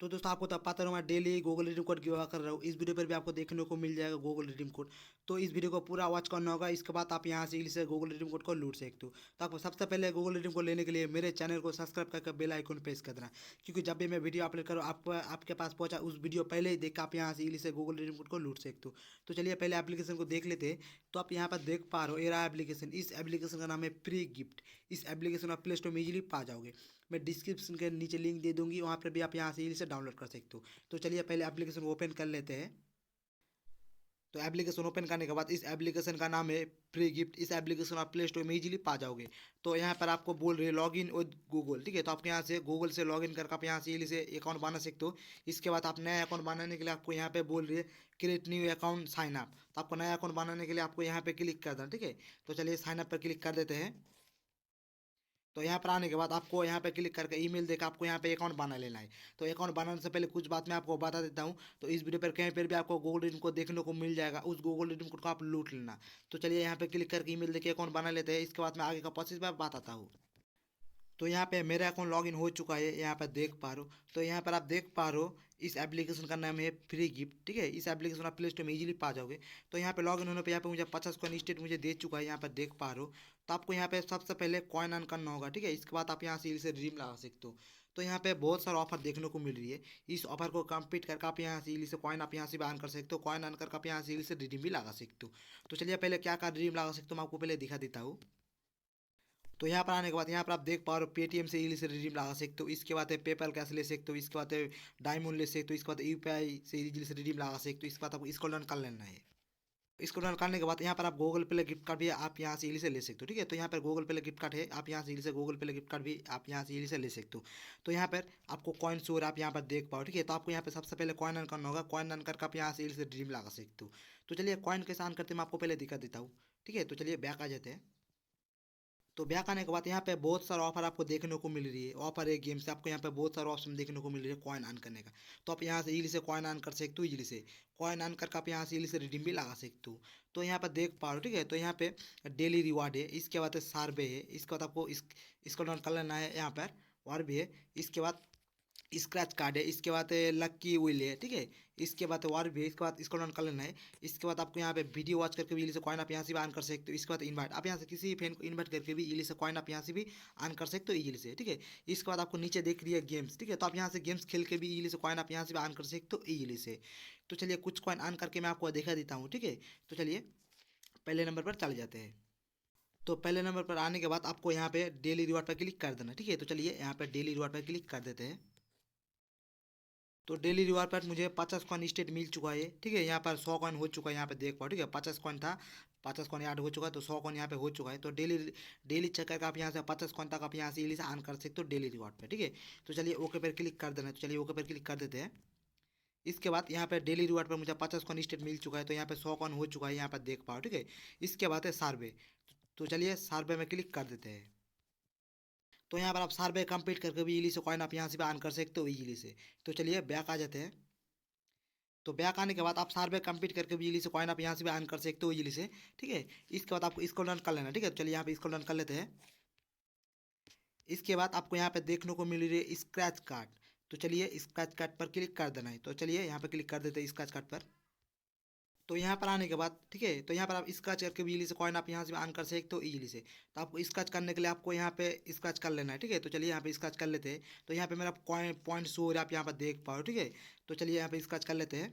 तो दोस्तों आपको तो पता है मैं daily Google redeem code give कर रहा हूँ। इस वीडियो पर भी आपको देखने को मिल जाएगा गूगल रिडीम कोड। तो इस वीडियो को पूरा वॉच करना होगा, इसके बाद आप यहाँ से इसे गूगल रिडीम कोड को लूट सकते हो। तो आपको सबसे पहले गूगल रिडीम कोड लेने के लिए मेरे चैनल को सब्सक्राइब करके बेल आइकन प्रेस कर देना, क्योंकि जब भी मैं वीडियो अपलोड करूँ आपके पास पहुँचा उस वीडियो पहले ही देख के आप यहाँ से इसे गूगल रिडीम कोड को लूट सकते हो। तो चलिए पहले एप्लीकेशन को देख लेते हैं। तो आप यहाँ पर देख पा रहे हो ये रहा एप्लीकेशन। इस एप्लीकेशन का नाम है फ्री गिफ्ट। इस एप्लीकेशन आप प्ले स्टोर में इजीली पा जाओगे। मैं डिस्क्रिप्शन के नीचे लिंक दे दूंगी, वहाँ पर भी आप यहाँ से इसे डाउनलोड कर सकते हो। तो चलिए पहले एप्लीकेशन को ओपन कर लेते हैं। तो एप्लीकेशन ओपन करने के बाद इस एप्लीकेशन का नाम है फ्री गिफ्ट। इस एप्लीकेशन आप प्ले स्टोर में इजीली पा जाओगे। तो यहाँ पर आपको बोल रहे हैं लॉग इन विद गूगल, ठीक है। तो आपके यहाँ से गूगल से लॉग इन करके आप यहाँ से इजीली से अकाउंट बना सकते हो। इसके बाद आप नया अकाउंट बनाने के लिए आपको यहाँ पे बोल रही है create new account sign up. तो आपको नया अकाउंट बनाने के लिए आपको यहाँ पे क्लिक कर देना, ठीक है। तो चलिए साइन अप पर क्लिक कर देते हैं। तो यहाँ पर आने के बाद आपको यहाँ पे क्लिक करके ईमेल देकर आपको यहाँ पे अकाउंट बना लेना है। तो अकाउंट बनाने से पहले कुछ बात मैं आपको बता देता हूँ। तो इस वीडियो पर कहीं पर भी आपको गूगल रिडीम कोड देखने को मिल जाएगा, उस गूगल रिडीम कोड को आप लूट लेना। तो चलिए यहाँ पे क्लिक करके ईमेल देके अकाउंट बना लेते हैं। इसके बाद मैं आगे का प्रोसेस मैं बताता हूँ। तो यहाँ पे मेरा अकाउंट लॉगिन हो चुका है, यहाँ पर देख पा रहे हो। तो यहाँ पर आप देख पा रहे हो इस एप्लीकेशन का नाम है फ्री गिफ्ट, ठीक है। इस एप्लीकेशन आप प्ले स्टोर में इजीली पा जाओगे। तो यहाँ पे लॉगिन होने पे यहाँ पे मुझे 50 कॉइन स्टेट मुझे दे चुका है, यहाँ पर देख पा रहे हो। तो आपको यहाँ पे सबसे पहले कॉइन अर्न करना होगा, ठीक है। इसके बाद आप यहाँ से इसे रिडीम लगा सकते हो। तो यहाँ पे बहुत सारा ऑफर देखने को मिल रही है। इस ऑफर को कंप्लीट करके आप यहाँ से इली से कॉइन आप यहाँ से भी अर्न कर सकते हो। कॉइन अर्न करके आप यहाँ से इली से रिडीम भी लगा सकते हो। तो चलिए पहले क्या क्या रिडीम लगा सकते हो मैं आपको पहले दिखा देता हूँ। तो यहाँ पर आने के बाद यहाँ पर आप देख पा रहे हो पेटीएम से इजीली से रिडीम लगा सकते हो। इसके बाद है पेपल कैश ले सकते हो। इसके बाद है डायमंड ले सकते हो। इसके बाद यूपीआई से इजीली से रिडीम लगा सकते हो। इसके बाद आपको इसको डन कर लेना है। इसको डन करने के बाद यहाँ पर आप गूगल पे गिफ्ट कार्ड भी आप यहाँ से इजीली से ले सकते हो, ठीक है। तो यहाँ पर गूगल पे गिफ्ट कार्ड है, आप यहाँ से इजीली से गूगल पे गिफ्ट कार्ड भी आप यहाँ से इजीली से ले सकते हो। तो यहाँ पर आपको कॉइन शो आप यहाँ पर देख पाओ, ठीक है। तो आपको यहाँ पे सबसे पहले कॉइन अर्न करना होगा। कॉइन अर्न करके आप यहाँ से इजीली से रिडीम लगा सकते हो। तो चलिए कॉइन कैसे अर्न करते हैं मैं आपको पहले दिखा देता हूँ, ठीक है। तो चलिए बैक आ जाते हैं। तो बैक आने के बाद यहाँ पे बहुत सारा ऑफर आपको देखने को मिल रही है। ऑफर है गेम से आपको यहाँ पे बहुत सारा ऑप्शन देखने को मिल रही है कॉइन अर्न करने का। तो आप यहाँ से इजीली से कॉइन अर्न कर सकते हो। इजीली से कॉइन अर्न करके आप यहाँ से इजीली से रिडीम भी लगा सकते हो। तो यहाँ पर देख पा रहे हो, ठीक है। तो यहाँ पे डेली रिवार्ड है, इसके बाद सार्वे है, इसके बाद आपको इसको डाउन कर लेना है। यहाँ पर और भी है, इसके बाद स्क्रैच कार्ड है, इसके बाद लक्की विल है, ठीक है। इसके बाद और भी है, इसके बाद इसको डाउन कर लेना है। इसके बाद आपको यहाँ पे वीडियो वॉच करके भी इली से कॉइन आप यहाँ से भी अर्न कर सकते हो। इसके बाद इनवाइट आप यहाँ से किसी फ्रेंड को इनवाइट करके भी इली से कॉइन आप यहाँ से भी अर्न कर सकते हो इजीली से, ठीक है। इसके बाद आपको नीचे देख रही है गेम्स, ठीक है। तो आप यहाँ से गेम्स खेल के भी इजीली से कॉइन आप यहाँ से भी अर्न कर सकते हो इजीली से। तो चलिए कुछ कॉइन अर्न करके मैं आपको दिखा देता हूँ, ठीक है। तो चलिए पहले नंबर पर चले जाते हैं। तो पहले नंबर पर आने के बाद आपको यहाँ पे डेली रिवॉर्ड पर क्लिक कर देना, ठीक है। तो चलिए यहाँ पे डेली रिवॉर्ड पर क्लिक कर देते हैं। तो डेली रिवार्ड पर मुझे 50 कॉइन स्टेट मिल चुका है, ठीक है। यहाँ पर 100 कॉइन हो चुका है, यहाँ पे देख पाओ, ठीक है। 50 कॉइन था, 50 कॉइन ऐड हो चुका है, तो 100 कॉइन यहाँ पे हो चुका है। तो डेली डेली चेक करके आप यहाँ से 50 कॉइन तक आप यहाँ से इजीली से अर्न कर सकते हो डेली रिवार्ड पे, ठीक है। तो चलिए ओके पर क्लिक कर देना है। तो चलिए ओके पर क्लिक कर देते हैं। इसके बाद यहाँ पे डेली रिवार्ड पर मुझे 50 कॉइन स्टेट मिल चुका है, तो यहाँ पे 100 कॉइन हो चुका है, यहाँ पर देख पाओ, ठीक है। इसके बाद है सार्वे। तो चलिए सार्वे में क्लिक कर देते हैं। तो यहाँ पर आप सर्वे कंप्लीट करके भी इजीली से कॉइन आप यहाँ से भी अर्न कर सकते हो इजीली से। तो चलिए बैक आ जाते हैं। तो बैक आने के बाद आप सर्वे कंप्लीट करके भी इजीली से कॉइन आप यहाँ से भी अर्न कर सकते हो इजीली से, ठीक है। इसके बाद आपको इसको डन कर लेना, ठीक है। तो चलिए यहाँ पे इसको डन कर लेते हैं। इसके बाद आपको यहाँ पे देखने को मिल रही है स्क्रैच कार्ड। तो चलिए स्क्रैच कार्ड पर क्लिक कर देना है। तो चलिए यहाँ पे क्लिक कर देते हैं स्क्रैच कार्ड पर। तो यहाँ पर आने के बाद, ठीक है, तो यहाँ पर आप स्क्रैच करके भी इजीली से कॉइन आप यहाँ से भी अर्न कर सकते हो इजीली से। तो आपको स्क्रैच करने के लिए आपको यहाँ पे स्क्रैच कर लेना है, ठीक है। तो चलिए यहाँ पे स्क्रैच कर लेते हैं। तो यहाँ पे मेरा कॉइन पॉइंट शो हो रहा है, आप यहाँ पर देख पाओ, ठीक है। तो चलिए यहाँ पे स्क्रैच कर लेते हैं।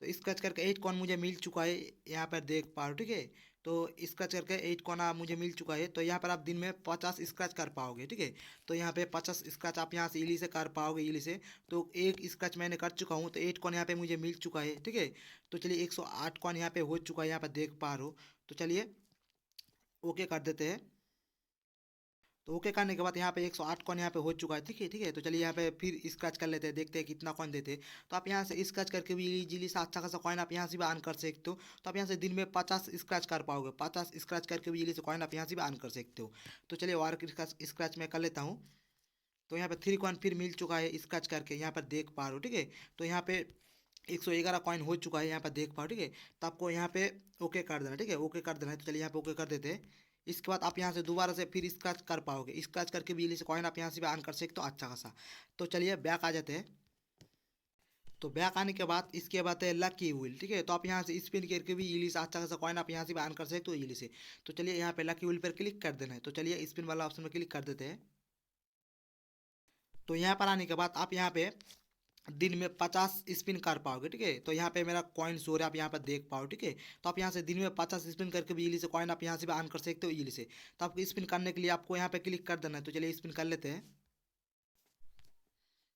तो स्क्रैच करके 8 कॉइन मुझे मिल चुका है, यहाँ पर देख पा रहे हो, ठीक है। तो स्क्रैच करके 8 कॉइन मुझे मिल चुका है। तो यहाँ पर आप दिन में 50 स्क्रैच कर पाओगे, ठीक है। तो यहाँ पे 50 स्क्रैच आप यहाँ से इली से कर पाओगे इली से। तो एक स्क्रैच मैंने कर चुका हूँ, तो 8 कॉइन यहाँ पे मुझे मिल चुका है, ठीक है। तो चलिए 108 कॉइन यहाँ पे हो चुका है, यहाँ पर देख पा रहे हो। तो चलिए ओके कर देते हैं। तो ओके करने के बाद यहाँ पे 108 कॉइन यहाँ पे हो चुका है, ठीक है, ठीक है। तो चलिए यहाँ पे फिर स्क्रैच कर लेते हैं, देखते हैं कितना कॉइन देते हैं। तो आप यहाँ से स्क्रैच करके भी इजीली से अच्छा खासा कॉइन आप यहाँ से भी अर्न कर सकते हो। तो आप यहाँ से दिन में 50 स्क्रैच कर पाओगे, 50 स्क्रैच करके भी इजीली से कॉइन आप यहाँ से भी अर्न कर सकते हो। तो चलिए और स्क्रैच मैं कर लेता हूँ। तो यहाँ पे 3 कॉइन फिर मिल चुका है स्क्रैच करके, यहाँ पर देख पा रहे हो, ठीक है। तो यहाँ पे 111 कॉइन हो चुका है, यहाँ पर देख पाओ, ठीक है। तो आपको यहाँ पे ओके कर देना, ठीक है, ओके कर देना है। तो चलिए यहाँ पे ओके कर देते हैं। इसके बाद आप यहाँ से दोबारा से फिर स्क्रैच कर पाओगे, स्क्रैच करके भी इलीस कॉइन आप यहाँ से भी अर्न कर सकते हो अच्छा खासा। तो चलिए बैक आ जाते हैं। तो बैक आने के बाद इसके बाद है लकी व्हील, ठीक है। तो आप यहाँ से स्पिन करके भी इलीस अच्छा खासा कॉइन आप यहाँ से भी अर्न कर सकते हो इली से। तो चलिए यहाँ पे लकी व्हील पर क्लिक कर देना है। तो चलिए स्पिन वाला ऑप्शन पर क्लिक कर देते हैं। तो यहाँ पर आने के बाद आप यहाँ पे दिन में 50 स्पिन कर पाओगे, ठीक है। तो यहाँ पे मेरा कॉइन शो है, आप यहाँ पर देख पाओ, ठीक है। तो आप यहाँ से दिन में 50 स्पिन करके भी इली से कॉइन आप यहाँ से भी अर्न कर सकते हो इली से। तो आपको स्पिन करने के लिए आपको यहाँ पे क्लिक कर देना है। तो चलिए स्पिन कर लेते हैं।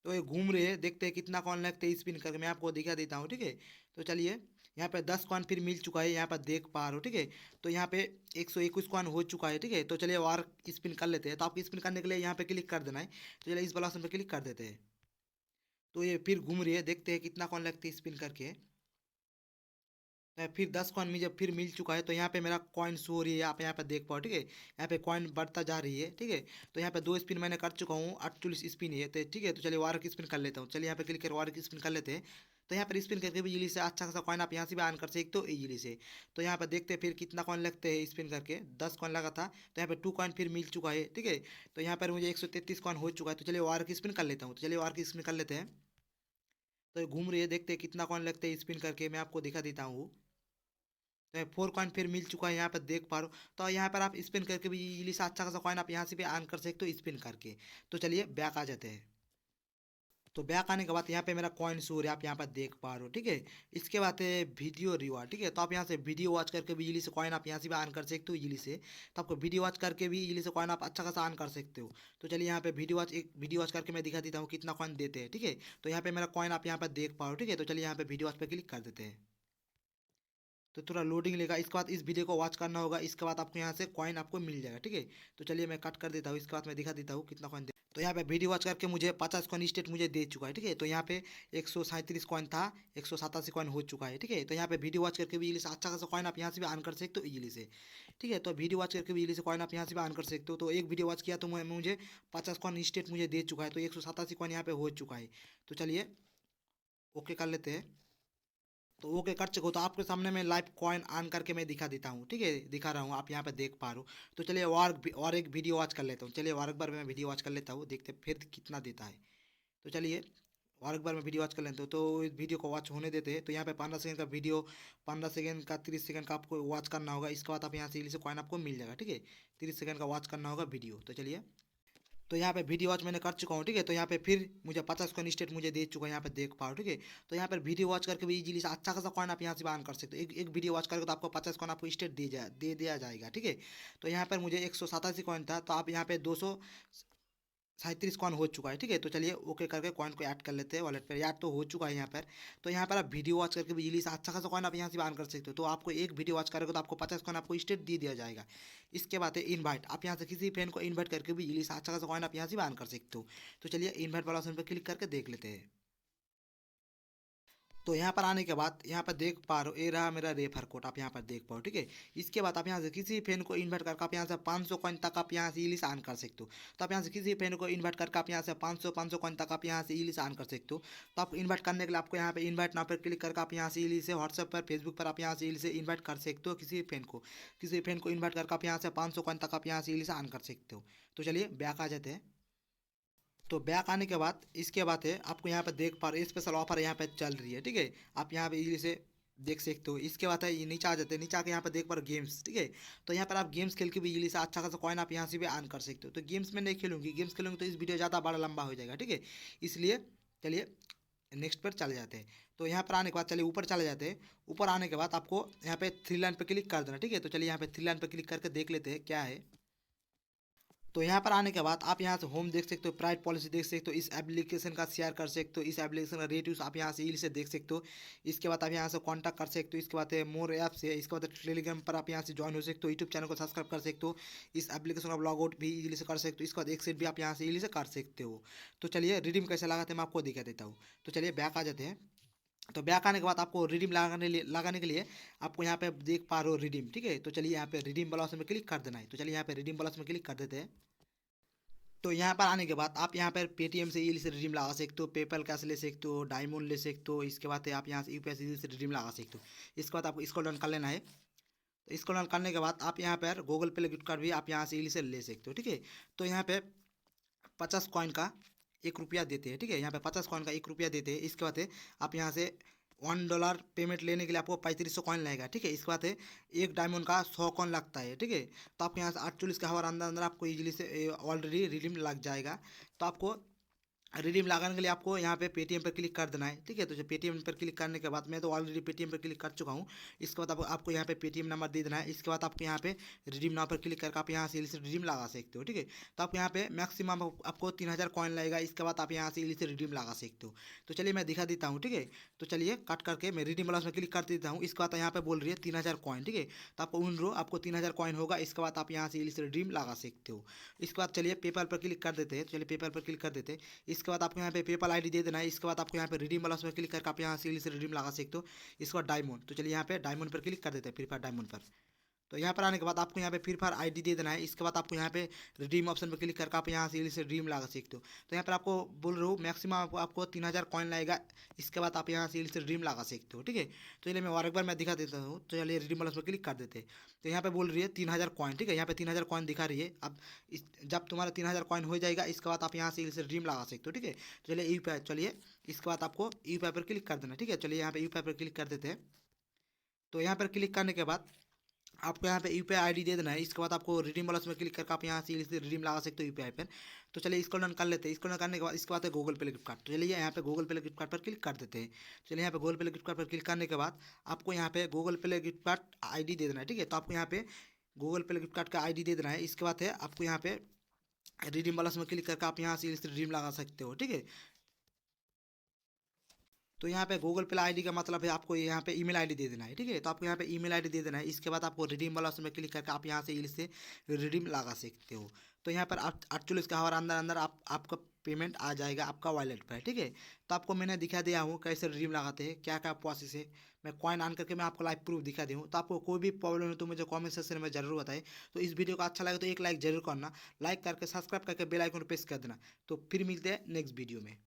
तो ये घूम रहे हैं, देखते हैं कितना कॉइन लगते हैं स्पिन करके, मैं आपको दिखा देता हूँ, ठीक है। तो चलिए यहाँ पे 10 कॉइन फिर मिल चुका है, यहाँ पर देख पा रहे हो, ठीक है। तो यहाँ पे 121 कॉइन हो चुका है, ठीक है। तो चलिए और स्पिन कर लेते हैं। तो आपको स्पिन करने के लिए यहाँ पे क्लिक कर देना है। तो चलिए इस वाला ऑप्शन पे क्लिक कर देते हैं। तो ये फिर घूम रही है, देखते हैं कितना कॉइन लगते हैं स्पिन करके। फिर 10 कॉइन मुझे फिर मिल चुका है। तो यहाँ पे मेरा कॉइन शो हो रही है, आप यहाँ पे देख पाओ, ठीक है। यहाँ पे कॉइन बढ़ता जा रही है, ठीक है। तो यहाँ पे 2 स्पिन मैंने कर चुका हूँ, 48 स्पिन है, तो ठीक है। तो चलिए वार की स्पिन कर लेता हूँ। चलिए यहाँ पे क्लिक कर वार की स्पिन कर लेते हैं। तो यहाँ पर स्पिन करके भी इजीली से अच्छा खासा कॉइन आप यहाँ से भी अर्न कर सकते हो इजीली से। तो यहाँ पर देखते हैं फिर कितना कॉइन लगते हैं स्पिन करके। 10 कॉइन लगा था, तो यहाँ पे 2 कॉइन फिर मिल चुका है, ठीक है। तो यहाँ पर मुझे 133 कॉइन हो चुका है। तो चलिए वार की स्पिन कर लेता हूँ। तो चलिए वार की स्पिन कर लेते हैं। तो ये घूम रही है, देखते हैं कितना कॉइन लगते हैं स्पिन करके, मैं आपको दिखा देता हूँ। तो 4 कॉइन फिर मिल चुका है, यहाँ पर देख पा रहे हो। तो यहाँ पर आप स्पिन करके भी इजीली से अच्छा खासा कॉइन आप यहाँ से भी अर्न कर सकते हो स्पिन करके। तो चलिए बैक आ जाते हैं। तो बैक आने के बाद यहाँ पे मेरा कॉइन शो है, आप यहाँ पर देख पा रहे हो, ठीक है। इसके बाद है वीडियो रिवॉर्ड, ठीक है। तो आप यहाँ से वीडियो वॉच करके भी इजीली से कॉइन आप यहाँ से भी अर्न कर सकते हो इजीली से। तो आपको वीडियो वॉच करके भी इजीली से कॉइन आप अच्छा खासा अर्न कर सकते हो। तो चलिए यहाँ पे वीडियो वॉच करके मैं दिखा देता हूँ कितना कॉइन देते हैं, ठीक है। तो यहाँ पे मेरा कॉइन आप यहाँ पर देख पा रहे हो, ठीक है। तो चलिए यहाँ पे वीडियो वॉच पर क्लिक कर देते हैं। तो थोड़ा लोडिंग लेगा, इसके बाद इस वीडियो को वॉच करना होगा, इसके बाद आपको यहाँ से कॉइन आपको मिल जाएगा, ठीक है। तो चलिए मैं कट कर देता हूँ, इसके बाद मैं दिखा देता हूँ कितना कॉइन दे। तो यहाँ पे वीडियो वॉच करके मुझे 50 कॉइन स्टेट मुझे दे चुका है, ठीक है। तो यहाँ पे 137 कॉइन था, 187 कॉइन हो चुका है, ठीक है। तो यहाँ पे वीडियो वॉच करके भी इजीली से अच्छा खासा कॉइन आप यहाँ से भी अर्न कर सकते हो इजीली से, ठीक है। तो वीडियो वॉच करके भी इजीली से कॉइन आप यहाँ से भी अर्न कर सकते हो। तो एक वीडियो वॉच किया तो मुझे 50 कॉइन स्टेट मुझे दे चुका है, तो 187 कॉइन यहाँ पे हो चुका है। तो चलिए ओके कर लेते हैं। तो ओके कर चुका हूँ। तो आपके सामने मैं लाइव कॉइन ऑन करके मैं दिखा देता हूँ, ठीक है। दिखा रहा हूँ, आप यहाँ पे देख पा रहे हो। तो चलिए और एक वीडियो वॉच कर लेता हूँ। चलिए और एक बार मैं वीडियो वॉच कर लेता हूँ, देखते हैं फिर कितना देता है। तो चलिए और एक बार मैं वीडियो वॉच कर लेता हूँ। तो इस वीडियो को वॉच होने देते हैं। तो यहाँ पे 15 सेकंड का वीडियो, 15 सेकंड का 30 सेकंड का आपको वॉच करना होगा। इसके बाद आप यहाँ से इलीसे कॉइन आपको मिल जाएगा, ठीक है। 30 सेकंड का वॉच करना होगा वीडियो। तो चलिए तो यहाँ पे वीडियो वॉच मैंने कर चुका हूँ, ठीक है। तो यहाँ पे फिर मुझे 50 कॉइन स्टेट मुझे दे चुका है, यहाँ पे देख पाओ, ठीक है। तो यहाँ पर वीडियो वॉच करके भी इजीली से अच्छा खासा कॉइन आप यहाँ से अर्न कर सकते हो। एक वीडियो वॉच करके तो आपको 50 कॉइन आपको स्टेट दे दिया जाएगा, ठीक है। तो यहाँ पर मुझे 187 कॉइन था, तो आप यहाँ पे 237 कॉइन हो चुका है, ठीक है। तो चलिए ओके करके कॉइन को ऐड कर लेते हैं वॉलेट पर। ऐड तो हो चुका है यहाँ पर। तो यहाँ पर आप वीडियो वॉच करके भी इजीली से अच्छा खासा कॉइन आप यहाँ से अर्न कर सकते हो। तो आपको एक वीडियो वॉच करोगे तो आपको 50 कॉइन आपको स्टेट दे दिया जाएगा। इसके बाद है इनवाइट, आप यहाँ से किसी फ्रेंड को इनवाइट करके भी इजीली से अच्छा खासा कॉइन आप यहाँ से अर्न कर सकते हो। तो चलिए इनवाइट वाला ऑप्शन पर क्लिक करके देख लेते हैं। तो यहाँ पर आने के बाद यहाँ पर देख पा रहे हो, ये रहा मेरा रेफर कोड, आप यहाँ पर देख पाओ, ठीक है। इसके बाद आप यहाँ से किसी फ्रेंड को इन्वाइट करके आप यहाँ से 500 कॉइन तक आप यहाँ से इलीस अर्न कर सकते हो। तो आप यहाँ से किसी फ्रेंड को इन्वाइट करके आप यहाँ से 500 कॉइन तक आप यहाँ से इलीस अर्न कर सकते हो। तो आपको इन्वाइट करने के लिए आपको यहाँ पे इन्वाइट नाउ पर क्लिक करके आप यहाँ से इली से व्हाट्सएप पर, फेसबुक पर आप यहाँ से इली से इन्वाइट कर सकते हो किसी फ्रेंड को इन्वाइट करके आप यहाँ से 500 कॉइन तक आप यहाँ से इली से अर्न कर सकते हो। तो चलिए बैक आ जाते हैं। तो बैक आने के बाद इसके बाद है आपको यहाँ पे देख पा रहे हो स्पेशल ऑफर यहाँ पे चल रही है, ठीक है। आप यहाँ पे इजीली से देख सकते हो। इसके बाद है ये नीचे आ जाते हैं, नीचे आके यहाँ पे देख पा रहे हो गेम्स, ठीक है। तो यहाँ पर आप गेम्स खेल के भी इजीली से अच्छा खासा कॉइन आप यहाँ से भी अर्न कर सकते हो। तो गेम्स में नहीं खेलूंगी, गेम्स खेलूंगी तो इस वीडियो ज़्यादा बड़ा लंबा हो जाएगा, ठीक है। इसलिए चलिए नेक्स्ट पर चले जाते हैं। तो यहाँ पर आने के बाद चलिए ऊपर चले जाते हैं। ऊपर आने के बाद आपको यहाँ पे थ्री लाइन पर क्लिक कर देना, ठीक है। तो चलिए यहाँ पे थ्री लाइन पर क्लिक करके देख लेते हैं क्या है। तो यहाँ पर आने के बाद आप यहाँ से होम देख सकते हो, प्राइड पॉलिसी देख सकते हो, इस एप्लीकेशन का शेयर कर सकते हो, इस एप्लीकेशन का रेट यूज आप यहाँ से इल से देख सकते हो। इसके बाद आप यहाँ से कांटेक्ट कर सकते हो। इसके बाद मोर ऐप्स है, इसके बाद टेलीग्राम पर आप यहाँ से ज्वाइन हो सकते हो, यूट्यूब चैनल को सब्सक्राइब कर सकते हो, इस एप्लीकेशन का लॉग आउट भी इजीली से कर सकते हो। इसके बाद एक्सेट भी आप यहाँ से इजीली से कर सकते हो। तो चलिए रिडीम कैसे लगाते हैं मैं आपको दिखा देता हूँ। तो चलिए बैक आ जाते हैं। तो बैक आने के बाद आपको रिडीम लगाने के लिए आपको यहाँ पे देख पा रहे हो रिडीम, ठीक है। तो चलिए यहाँ पे रिडीम वाला ऑप्शन में क्लिक कर देना है। तो चलिए यहाँ पे रिडीम वाला ऑप्शन में क्लिक कर देते हैं। तो यहाँ पर आने के बाद आप यहाँ पर पेटीएम से इजीली से रिडीम लगा सकते हो, पेपल कैश ले सकते हो, डायमंड ले सकते हो। इसके बाद आप यहाँ से यूपीआई से इजीली से रिडीम लगा सकते हो। इसके बाद आपको इसको डन कर लेना है। तो इसको रन करने के बाद आप यहाँ पर गूगल पे गिफ्ट कार्ड भी आप यहाँ से इजीली से ले सकते हो, ठीक है। तो यहाँ पे 50 कॉइन का 1 रुपया देते हैं, ठीक है। यहाँ पे 50 कॉइन का 1 रुपया देते हैं। इसके बाद है आप यहाँ से $1 पेमेंट लेने के लिए आपको 3500 कॉइन लगेगा, ठीक है। इसके बाद है एक डायमंड का 100 कॉइन लगता है, ठीक है। तो आपको यहाँ से 48 के हवर अंदर अंदर आपको इजीली से ऑलरेडी रिडीम लग जाएगा। तो आपको रिडीम लगाने के लिए आपको यहाँ पे पेटीएम पर क्लिक कर देना है, ठीक है। तो जो पेटीएम पर क्लिक करने के बाद मैं तो ऑलरेडी पेटीएम पर क्लिक कर चुका हूँ। इसके बाद आपको यहाँ पे पेटीएम नंबर दे देना है। इसके बाद आपको यहाँ पे रिडीम नाउ पर क्लिक करके आप यहाँ से इलीसे रिडीम लगा सकते हो, ठीक है। तो आप यहाँ पे मैक्सिमम आपको 3000 कॉइन लगेगा। इसके बाद आप यहाँ से इलीसे रिडीम लगा सकते हो। तो चलिए मैं दिखा देता हूँ, ठीक है। तो चलिए कट करके मैं रिडीम वाला में क्लिक कर देता हूँ। इसके बाद यहाँ पे बोल रही है 3000 कॉइन, ठीक है। तो आपको उन रो आपको 3000 कॉइन होगा। इसके बाद आप यहाँ से इलीसे रिडीम लगा सकते हो। इसके बाद चलिए पेपल पर क्लिक कर देते हैं। तो चलिए पेपल पर क्लिक कर देते हैं। इसके बाद आपको यहाँ पे पेपल आईडी दे देना है। इसके बाद आपको यहाँ पे रिडीम वाला उसमें क्लिक करके आप यहाँ से रिडीम लगा सकते हो। इसके बाद डायमंड, तो चलिए यहाँ पे डायमंड पर क्लिक कर देते हैं, फ्री फायर डायमंड पर। तो यहाँ पर आने के बाद आपको यहाँ पे फ्री फायर आईडी दे देना है। इसके बाद आपको यहाँ पे रिडीम ऑप्शन पर क्लिक करके आप यहाँ से रिडीम लगा सकते हो। तो यहाँ पर आपको बोल रहा हूँ मैक्सिमम आपको 3000 कॉइन लगेगा। इसके बाद आप यहाँ से रिडीम लगा सकते हो, ठीक है। तो चलिए मैं और एक बार मैं दिखा देता हूँ। तो चलिए रिडीम वाला पर क्लिक कर देते हैं। तो यहाँ पे बोल रही है 3000 कॉइन, ठीक है। यहाँ पे 3000 कॉइन दिखा रही है। अब जब तुम्हारा 3000 कॉइन हो जाएगा इसके बाद आप यहाँ से रिडीम लगा सकते हो, ठीक है। चलिए यूपीआई, चलिए इसके बाद आपको यूपीआई पर क्लिक कर देना, ठीक है। चलिए यहाँ पे यूपीआई पर क्लिक कर देते हैं। तो यहाँ पर क्लिक करने के बाद आपको यहाँ पे यूपीआई आईडी दे देना है। इसके बाद आपको रिडीम वाला में क्लिक करके आप यहाँ से रिडीम लगा सकते हो यूपीआई पर। तो चलिए इसको डन कर लेते हैं। इसको डन करने के बाद इसके बाद है गूगल पे गिफ्ट कार्ड। तो चलिए यहाँ पे गूगल पे गिफ्ट कार्ड पर क्लिक कर देते हैं। चलिए यहाँ पे गूगल पे गिफ्ट कार्ड पर क्लिक करने के बाद आपको यहाँ पे गूगल पे गिफ्ट कार्ड आईडी दे देना है, ठीक है। तो आपको यहाँ पे गूगल पे गिफ्ट कार्ड का आईडी दे देना है। इसके बाद है आपको यहाँ पे रिडीम वाला में क्लिक करके आप यहाँ से रिडीम लगा सकते हो, ठीक है। तो यहाँ पे गूगल पे आईडी का मतलब है आपको यहाँ पे ईमेल आईडी दे देना है, ठीक है। तो आपको यहाँ पे ईमेल आईडी दे देना है। इसके बाद आपको रिडीम वाला उसमें क्लिक करके आप यहाँ से इससे रिडीम लगा सकते हो। तो यहाँ पर 48 का हवर अंदर अंदर आपका पेमेंट आ जाएगा आपका वॉलेट पर, ठीक है। तो आपको मैंने दिखा दिया हूँ कैसे रिडीम लगाते हैं, क्या क्या प्रोसेस है। मैं कॉइन ऑन करके मैं आपको लाइव प्रूफ दिखा दी हूँ। तो आपको कोई भी प्रॉब्लम है तो मुझे कमेंट सेक्शन में जरूर बताएं। तो इस वीडियो को अच्छा लगे तो एक लाइक जरूर करना, लाइक करके सब्सक्राइब करके बेल आइकन प्रेस कर देना। तो फिर मिलते हैं नेक्स्ट वीडियो में।